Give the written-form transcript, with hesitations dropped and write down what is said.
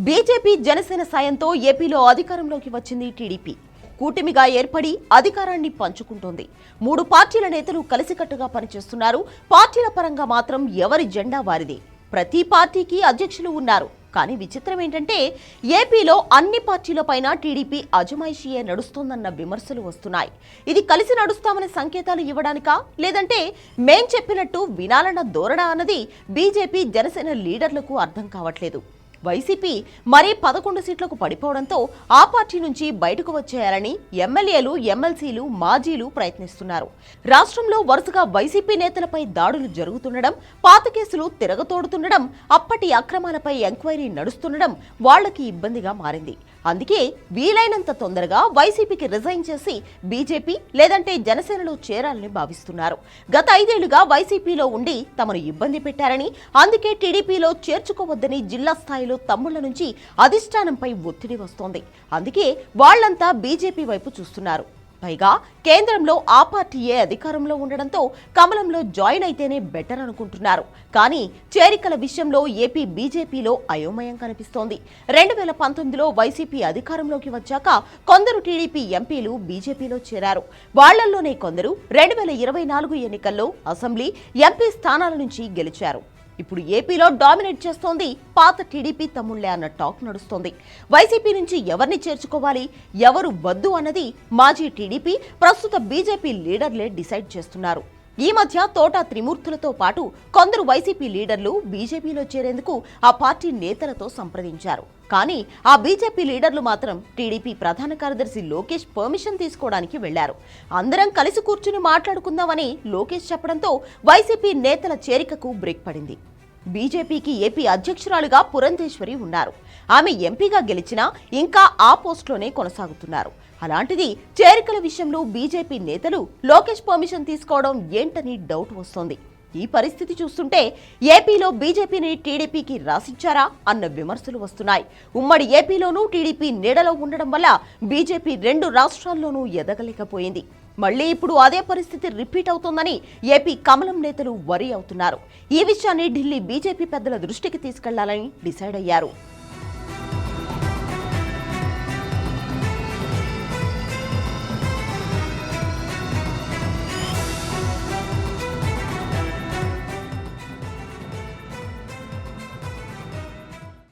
BJP Janasena సాయంతో ఏపీలో అధికారంలోకి వచ్చింది టీడీపీ. కూటమిగా ఏర్పడి అధికారాన్ని పంచుకుంటోంది. 3 పార్టీల నేతలు కలిసికట్టుగా పనిచేస్తున్నారు. పార్టీల పరంగా మాత్రం ఎవరి జెండా వారిదే. ప్రతి పార్టీకి అధ్యక్షులు ఉన్నారు. కానీ విచిత్రం ఏంటంటే ఏపీలో అన్ని పార్టీలపైన టీడీపీ అజమాయిషీయే నడుస్తోందన్న విమర్శలు వస్తున్నాయి. ఇది కలిసి నడుస్తామనే సంకేతాలు ఇవ్వడానికా, లేదంటే మేం చెప్పినట్టు వినాలన్న ధోరణ అన్నది బీజేపీ జనసేన లీడర్లకు అర్థం కావట్లేదు. వైసీపీ మరీ 11 సీట్లకు పడిపోవడంతో ఆ పార్టీ నుంచి బయటకు వచ్చేయాలని ఎమ్మెల్యేలు, ఎమ్మెల్సీలు, మాజీలు ప్రయత్నిస్తున్నారు. రాష్ట్రంలో వరుసగా వైసీపీ నేతలపై దాడులు జరుగుతుండడం, పాత కేసులు తిరగతోడుతుండడం, అప్పటి అక్రమాలపై ఎంక్వైరీ నడుస్తుండడం వాళ్లకి ఇబ్బందిగా మారింది. అందుకే వీలైనంత తొందరగా వైసీపీకి రిజైన్ చేసి బీజేపీ లేదంటే జనసేనలో చేరాలని భావిస్తున్నారు. గత 5 ఏళ్లుగా వైసీపీలో ఉండి తమను ఇబ్బంది పెట్టారని, అందుకే టీడీపీలో చేర్చుకోవద్దని జిల్లా స్థాయిలో తమ్ముళ్ల నుంచి అధిష్టానంపై ఒత్తిడి వస్తోంది. అందుకే వాళ్లంతా బీజేపీ వైపు చూస్తున్నారు. పైగా కేంద్రంలో ఆ పార్టీయే అధికారంలో ఉండడంతో కమలంలో జాయిన్ అయితేనే బెటర్ అనుకుంటున్నారు. కానీ చేరికల విషయంలో ఏపీ బీజేపీలో అయోమయం కనిపిస్తోంది. 2019లో వైసీపీ అధికారంలోకి వచ్చాక కొందరు టీడీపీ ఎంపీలు బీజేపీలో చేరారు. వాళ్లల్లోనే కొందరు 2024 ఎన్నికల్లో అసెంబ్లీ, ఎంపీ స్థానాల నుంచి గెలిచారు. ఇప్పుడు ఏపీలో డామినేట్ చేస్తోంది పాత టీడీపీ తమ్ముళ్లే అన్న టాక్ నడుస్తోంది. వైసీపీ నుంచి ఎవరిని చేర్చుకోవాలి, ఎవరు వద్దు అన్నది మాజీ టీడీపీ, ప్రస్తుత బీజేపీ లీడర్లే డిసైడ్ చేస్తున్నారు. ఈ మధ్య తోట త్రిమూర్తులతో పాటు కొందరు వైసీపీ లీడర్లు బీజేపీలో చేరేందుకు ఆ పార్టీ నేతలతో సంప్రదించారు. కానీ ఆ బీజేపీ లీడర్లు మాత్రం టీడీపీ ప్రధాన కార్యదర్శి లోకేష్ పర్మిషన్ తీసుకోవడానికి వెళ్లారు. అందరం కలిసి కూర్చుని మాట్లాడుకుందామని లోకేష్ చెప్పడంతో వైసీపీ నేతల చేరికకు బ్రేక్ పడింది. బీజేపీకి ఏపీ అధ్యక్షురాలుగా పురంధేశ్వరి ఉన్నారు. ఆమె ఎంపీగా గెలిచినా ఇంకా ఆ పోస్టులోనే కొనసాగుతున్నారు. అలాంటిది చేరికల విషయంలో బీజేపీ నేతలు లోకేష్ పర్మిషన్ తీసుకోవడం ఏంటని డౌట్ వస్తోంది. ఈ పరిస్థితి చూస్తుంటే ఏపీలో బీజేపీని టీడీపీకి రాసిచ్చారా అన్న విమర్శలు వస్తున్నాయి. ఉమ్మడి ఏపీలోనూ టీడీపీ నీడలో ఉండడం వల్ల బీజేపీ 2 రాష్ట్రాల్లోనూ ఎదగలేకపోయింది. మళ్లీ ఇప్పుడు అదే పరిస్థితి రిపీట్ అవుతోందని ఏపీ కమలం నేతలు వరీ అవుతున్నారు. ఈ విషయాన్ని ఢిల్లీ బీజేపీ పెద్దల దృష్టికి తీసుకెళ్లాలని డిసైడ్ అయ్యారు.